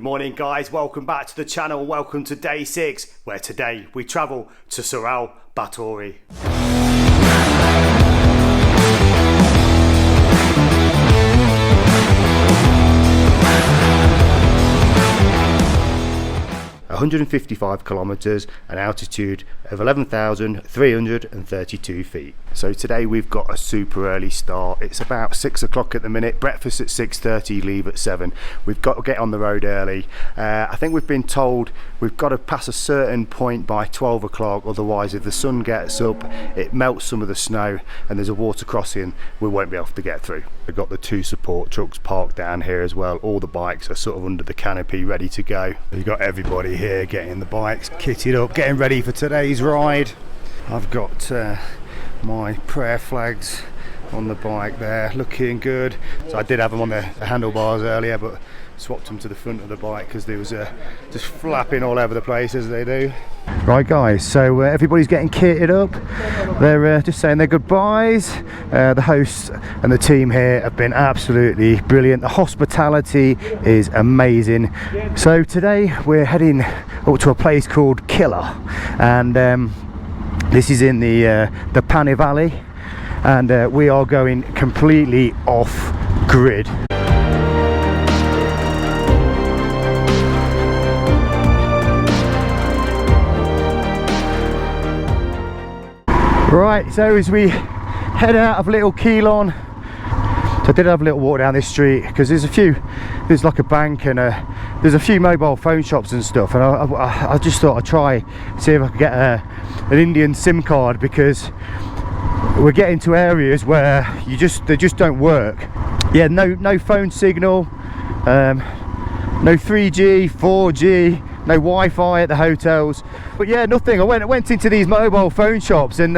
morning guys, welcome back to the channel, welcome to day 6, where today we travel to SURAL, BHATORI. 155 kilometers, an altitude of 11,332 feet. So today we've got a super early start. It's about 6 o'clock at the minute, breakfast at 6:30, leave at 7. We've got to get on the road early. I think we've been told we've got to pass a certain point by 12 o'clock, otherwise if the sun gets up it melts some of the snow and there's a water crossing we won't be able to get through. We've got the 2 support trucks parked down here as well. All the bikes are sort of under the canopy ready to go. You've got everybody here getting the bikes kitted up, getting ready for today's ride. I've got my prayer flags on the bike there, looking good. So I did have them on the handlebars earlier, but swapped them to the front of the bike because they was just flapping all over the place as they do. Right guys, so everybody's getting kitted up. They're just saying their goodbyes. The hosts and the team here have been absolutely brilliant. The hospitality is amazing. So today we're heading up to a place called Killer, and this is in the Pani Valley, and we are going completely off grid. Right, so as we head out of Little Keelon, so I did have a little walk down this street because there's like a bank and there's a few mobile phone shops and stuff, and I just thought I'd try see if I could get an Indian SIM card, because we're getting to areas where they just don't work. Yeah, no phone signal, no 3G, 4G, no Wi-Fi at the hotels, but yeah, nothing. I went into these mobile phone shops and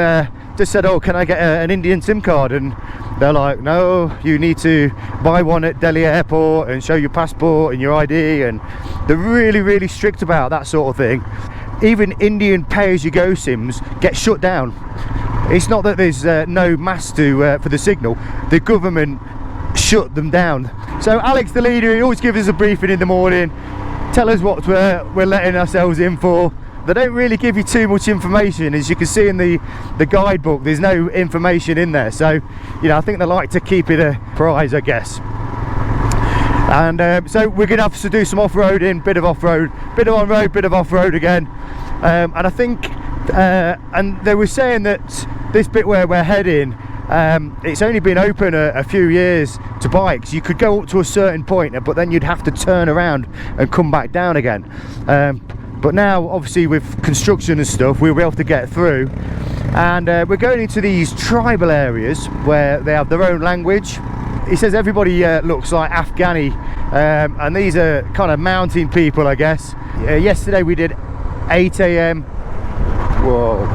just said, oh, can I get an Indian SIM card? And they're like, no, you need to buy one at Delhi airport and show your passport and your ID, and they're really strict about that sort of thing. Even Indian pay-as-you-go SIMs get shut down. It's not that there's no mass for the signal, the government shut them down. So Alex, the leader, he always gives us a briefing in the morning, tell us what we're letting ourselves in for. They don't really give you too much information. As you can see in the guidebook, there's no information in there, so you know, I think they like to keep it a prize, I guess. And so we're gonna have to do some off-roading, bit of off-road, bit of on-road, bit of off-road again, and I think and they were saying that this bit where we're heading, it's only been open a few years to bikes. You could go up to a certain point, but then you'd have to turn around and come back down again. But now, obviously, with construction and stuff, we'll be able to get through. And we're going into these tribal areas where they have their own language. He says everybody looks like Afghani, and these are kind of mountain people, I guess. Yesterday we did 8 AM. Whoa.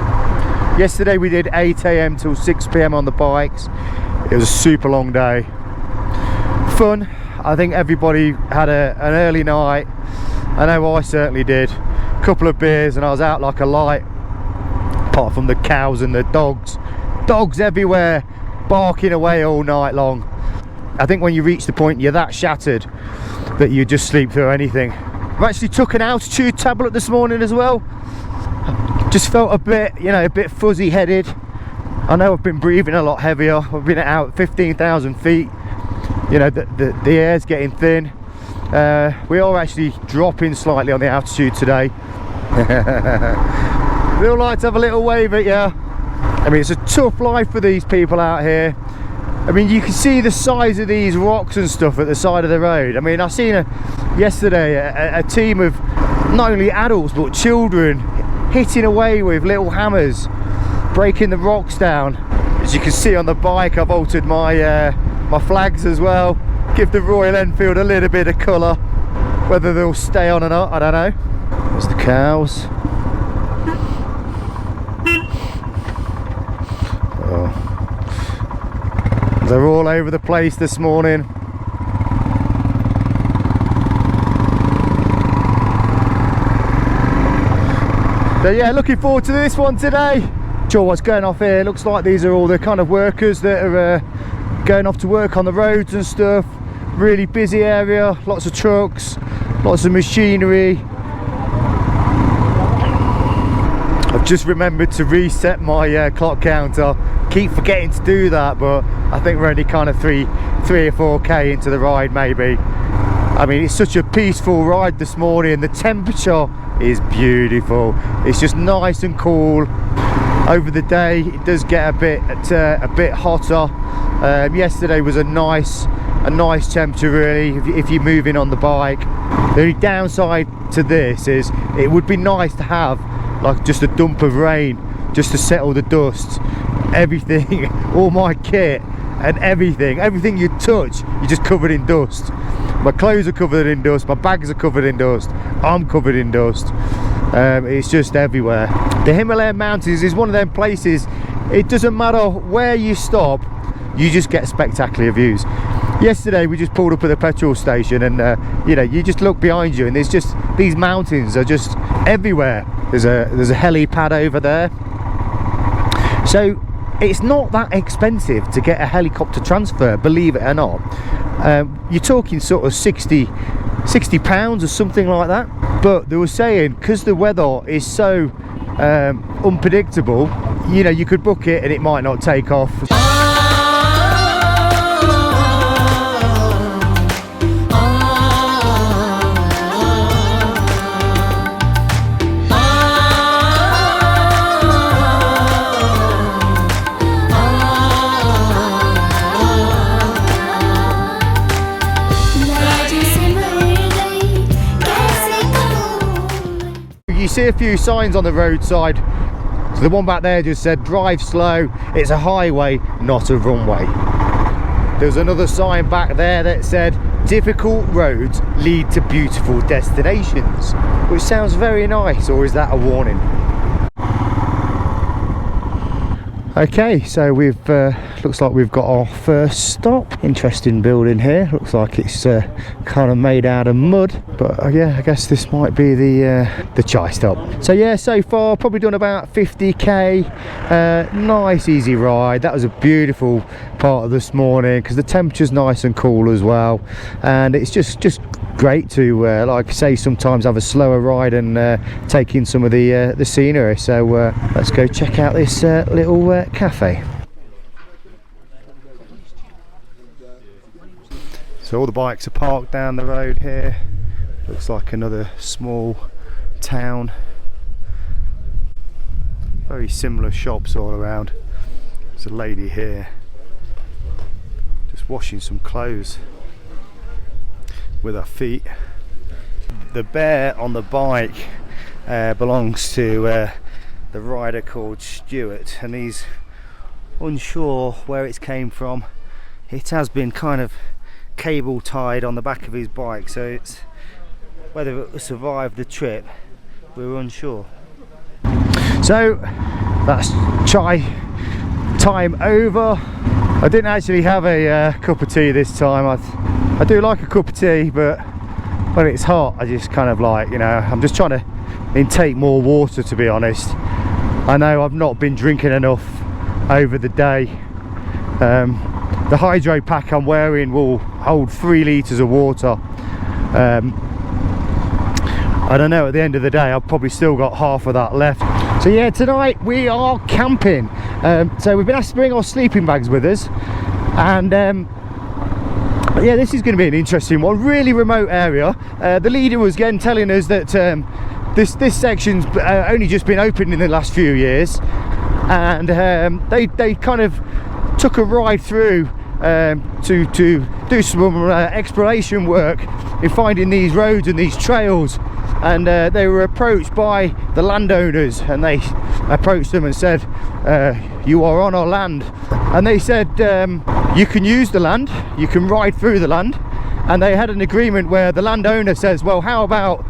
Yesterday we did 8 AM till 6 PM on the bikes. It was a super long day. Fun. I think everybody had an early night. I know I certainly did. Couple of beers and I was out like a light, apart from the cows and the dogs everywhere barking away all night long. I think when you reach the point you're that shattered that you just sleep through anything. I've actually took an altitude tablet this morning as well. Just felt a bit, you know, a bit fuzzy headed. I know I've been breathing a lot heavier. I've been out 15,000 feet. You know, the air's getting thin. We are actually dropping slightly on the altitude today. We all like to have a little wave at you. I mean, it's a tough life for these people out here. I mean, you can see the size of these rocks and stuff at the side of the road. I mean, I seen yesterday a team of not only adults but children hitting away with little hammers, breaking the rocks down. As you can see on the bike, I've altered my my flags as well. Give the Royal Enfield a little bit of colour. Whether they'll stay on or not, I don't know. There's the cows. Oh. They're all over the place this morning. So yeah, looking forward to this one today. Sure what's going off here. Looks like these are all the kind of workers that are going off to work on the roads and stuff. Really busy area, lots of trucks, lots of machinery. I've just remembered to reset my clock counter. Keep forgetting to do that, but I think we're only kind of 3 or 4k into the ride maybe. I mean, it's such a peaceful ride this morning. The temperature is beautiful. It's just nice and cool. Over the day it does get a bit hotter. Yesterday was a nice temperature really if you're moving on the bike. The only downside to this is it would be nice to have like just a dump of rain just to settle the dust. Everything, all my kit and everything you touch, you're just covered in dust. My clothes are covered in dust, my bags are covered in dust, I'm covered in dust. It's just everywhere. The Himalayan mountains is one of them places, it doesn't matter where you stop, you just get spectacular views. Yesterday we just pulled up at the petrol station and you know, you just look behind you and there's just, these mountains are just everywhere. There's a helipad over there. So it's not that expensive to get a helicopter transfer, believe it or not. You're talking sort of 60 pounds or something like that. But they were saying, because the weather is so unpredictable, you know, you could book it and it might not take off. You see a few signs on the roadside. So the one back there just said drive slow, it's a highway, not a runway. There's another sign back there that said difficult roads lead to beautiful destinations, which sounds very nice. Or is that a warning? Okay, so we've looks like we've got our first stop. Interesting building here. Looks like it's kind of made out of mud, but yeah, I guess this might be the chai stop. So yeah, so far probably done about 50k. Nice easy ride. That was a beautiful part of this morning because the temperature's nice and cool as well, and it's just great to like I say, sometimes have a slower ride and take in some of the scenery. So let's go check out this little cafe. So all the bikes are parked down the road here. Looks like another small town. Very similar shops all around. There's a lady here just washing some clothes with her feet. The bear on the bike belongs to the rider called Stuart, and he's unsure where it's came from. It has been kind of cable tied on the back of his bike, so it's whether it will survive the trip, we're unsure. So that's chai time over. I didn't actually have a cup of tea this time. I do like a cup of tea, but when it's hot I just kind of like, you know, I'm just trying to intake more water, to be honest. I know I've not been drinking enough over the day. The hydro pack I'm wearing will hold 3 litres of water. I don't know, at the end of the day I've probably still got half of that left. So yeah, tonight we are camping. So we've been asked to bring our sleeping bags with us, and yeah, this is going to be an interesting one. Really remote area. The leader was again telling us that this section's only just been opened in the last few years, and they kind of took a ride through to do some exploration work in finding these roads and these trails, and they were approached by the landowners, and they approached them and said, you are on our land. And they said, you can use the land, you can ride through the land. And they had an agreement where the landowner says, well, how about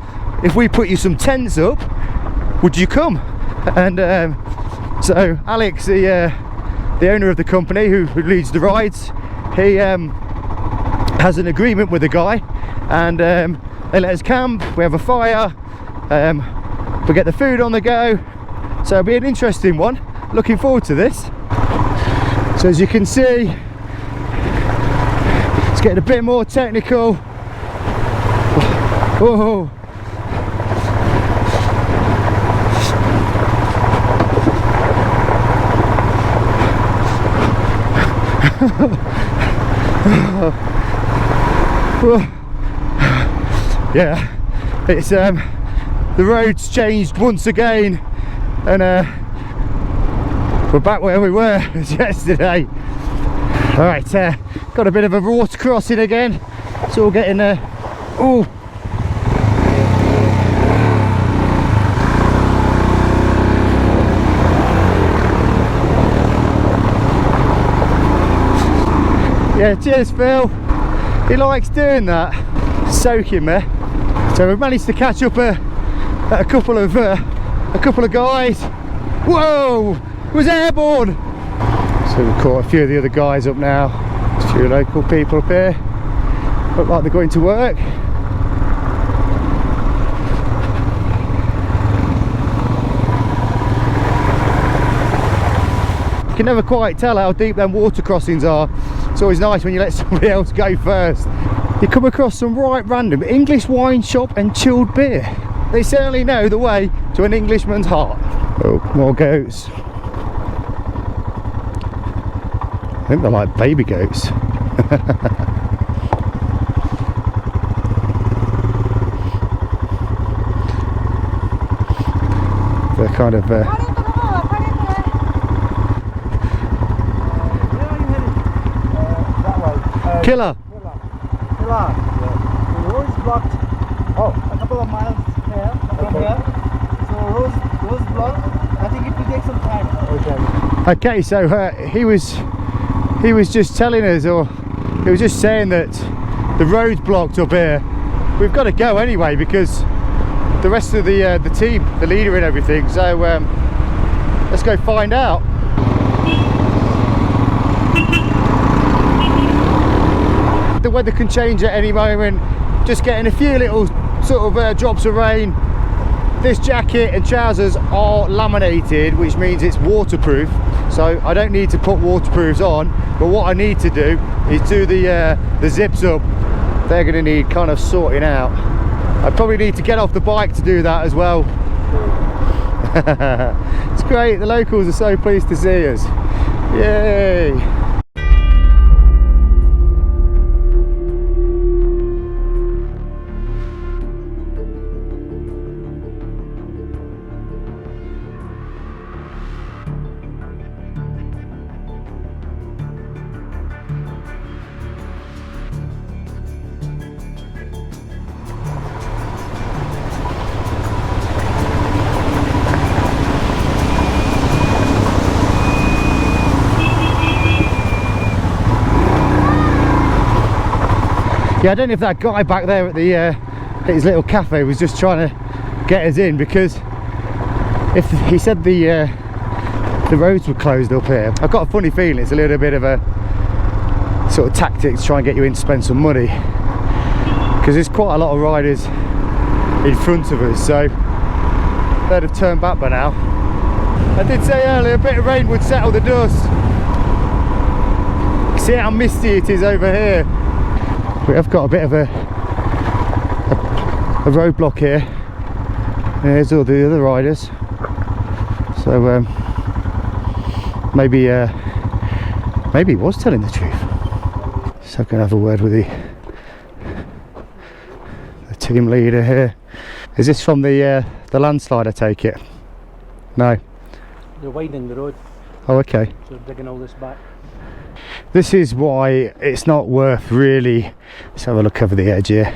if we put you some tents up, would you come? And so Alex, the owner of the company who leads the rides, he has an agreement with the guy, and they let us camp, we have a fire, we get the food on the go. So it'll be an interesting one. Looking forward to this. So as you can see, it's getting a bit more technical. Whoa. Yeah, it's the road's changed once again, and we're back where we were yesterday. All right, got a bit of a water crossing again. It's all getting oh. Yeah, cheers Phil. He likes doing that, soaking me. So we've managed to catch up at a couple of guys. Whoa, it was airborne. So we've caught a few of the other guys up now. There's a few local people up here. Look like they're going to work. You can never quite tell how deep them water crossings are. It's always nice when you let somebody else go first. You come across some right random English wine shop and chilled beer. They certainly know the way to an Englishman's heart. Oh, more goats. I think they're like baby goats. They're kind of Killer. The road is blocked. Oh, a couple of miles here from here. So road's blocked. I think it will take some time. Okay, so he was just telling us, or he was just saying that the road's blocked up here. We've got to go anyway because the rest of the team, the leader and everything. So let's go find out. The weather can change at any moment. Just getting a few little sort of drops of rain. This jacket and trousers are laminated, which means it's waterproof, so I don't need to put waterproofs on. But what I need to do is do the zips up. They're going to need kind of sorting out. I probably need to get off the bike to do that as well. It's great, the locals are so pleased to see us. Yay! Yeah, I don't know if that guy back there at the at his little cafe was just trying to get us in, because if he said the roads were closed up here, I've got a funny feeling it's a little bit of a sort of tactic to try and get you in to spend some money, because there's quite a lot of riders in front of us, so they'd have turned back by now. I did say earlier a bit of rain would settle the dust. See how misty it is over here. We have got a bit of a roadblock here. There's all the other riders. So maybe he was telling the truth. So I'm gonna have a word with the team leader here. Is this from the landslide, I take it? No. They're widening the road. Oh, okay. So they're digging all this back. This is why it's not worth really. Let's have a look over the edge here.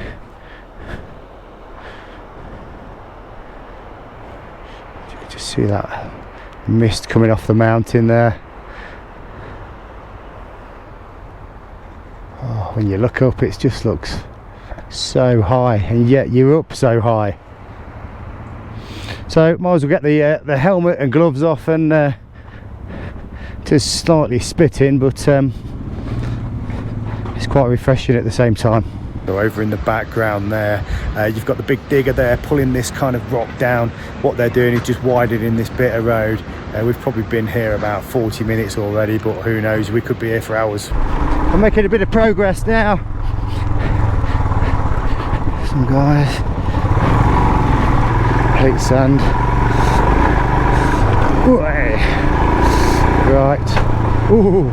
You can just see that mist coming off the mountain there. Oh, when you look up, it just looks so high, and yet you're up so high. So might as well get the helmet and gloves off and just slightly spitting, but it's quite refreshing at the same time. So over in the background there, you've got the big digger there pulling this kind of rock down. What they're doing is just widening this bit of road. We've probably been here about 40 minutes already, but who knows, we could be here for hours. I'm making a bit of progress now. some guys. Hate sand. Right. Ooh,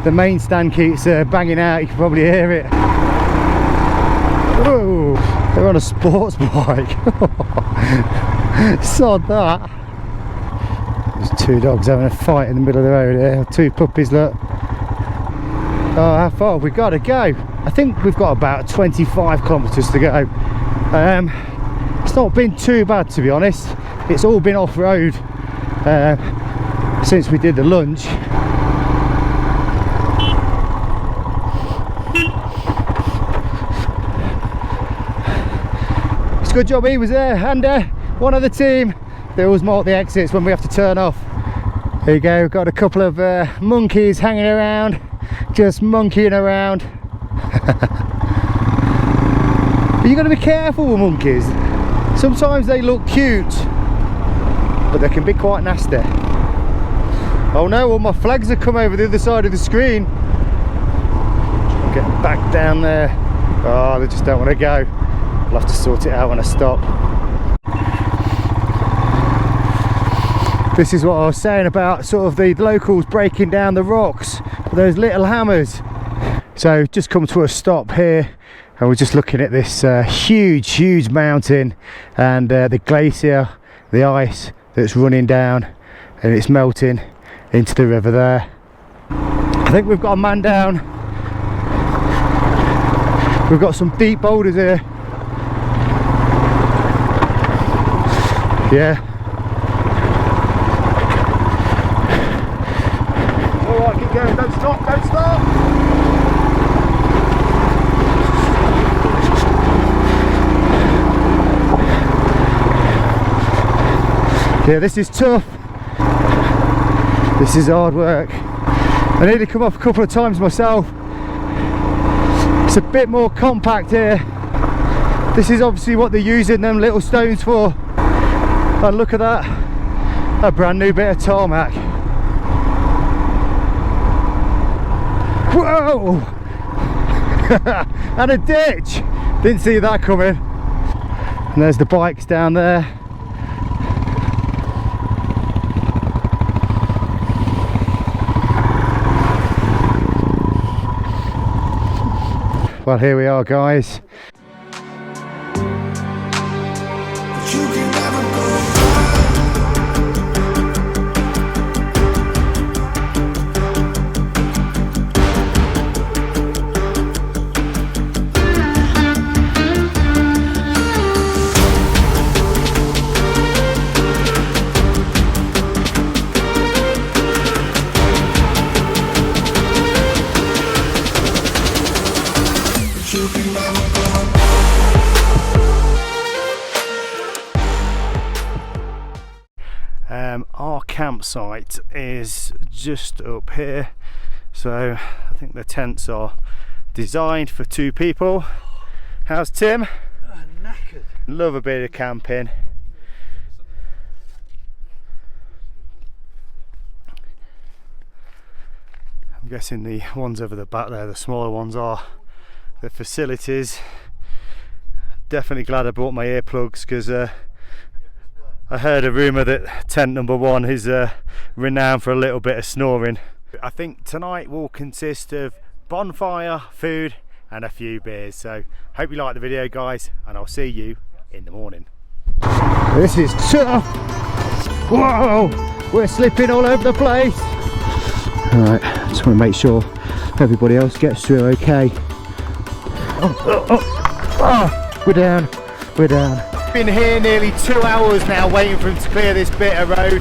the main stand keeps banging out. You can probably hear it. Whoa, they're on a sports bike. Sod that. There's two dogs having a fight in the middle of the road here. Two puppies, look. Oh, how far have we got to go? I think we've got about 25 kilometres to go. It's not been too bad, to be honest. It's all been off-road since we did the lunch. It's a good job he was there, and one of the team. They always mark the exits when we have to turn off. There you go, we've got a couple of monkeys hanging around, just monkeying around. But you got to be careful with monkeys. Sometimes they look cute, but they can be quite nasty. Oh no, all my flags have come over the other side of the screen. I'm getting back down there. Oh, they just don't want to go. I'll have to sort it out when I stop. This is what I was saying about sort of the locals breaking down the rocks with those little hammers. So just come to a stop here, and we're just looking at this huge mountain and the glacier, the ice that's running down, and it's melting into the river there. I think we've got a man down. We've got some deep boulders here. Yeah. Alright, keep going, don't stop, don't stop! Yeah, this is tough. This is hard work. I nearly come off a couple of times myself. It's a bit more compact here. This is obviously what they're using them little stones for. And look at that, a brand new bit of tarmac. Whoa! And a ditch! Didn't see that coming. And there's the bikes down there. Well, here we are, guys. Our campsite is just up here, so I think the tents are designed for 2 people. How's Tim? Knackered. Love a bit of camping. I'm guessing the ones over the back there, the smaller ones, are the facilities. Definitely glad I bought my earplugs, because I heard a rumour that tent number 1 is renowned for a little bit of snoring. I think tonight will consist of bonfire, food and a few beers. So hope you like the video, guys, and I'll see you in the morning. This is tough. Whoa, we're slipping all over the place. Alright, just want to make sure everybody else gets through okay. Oh, we're down, we're down. Been here nearly 2 hours now waiting for him to clear this bit of road.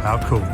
How cool.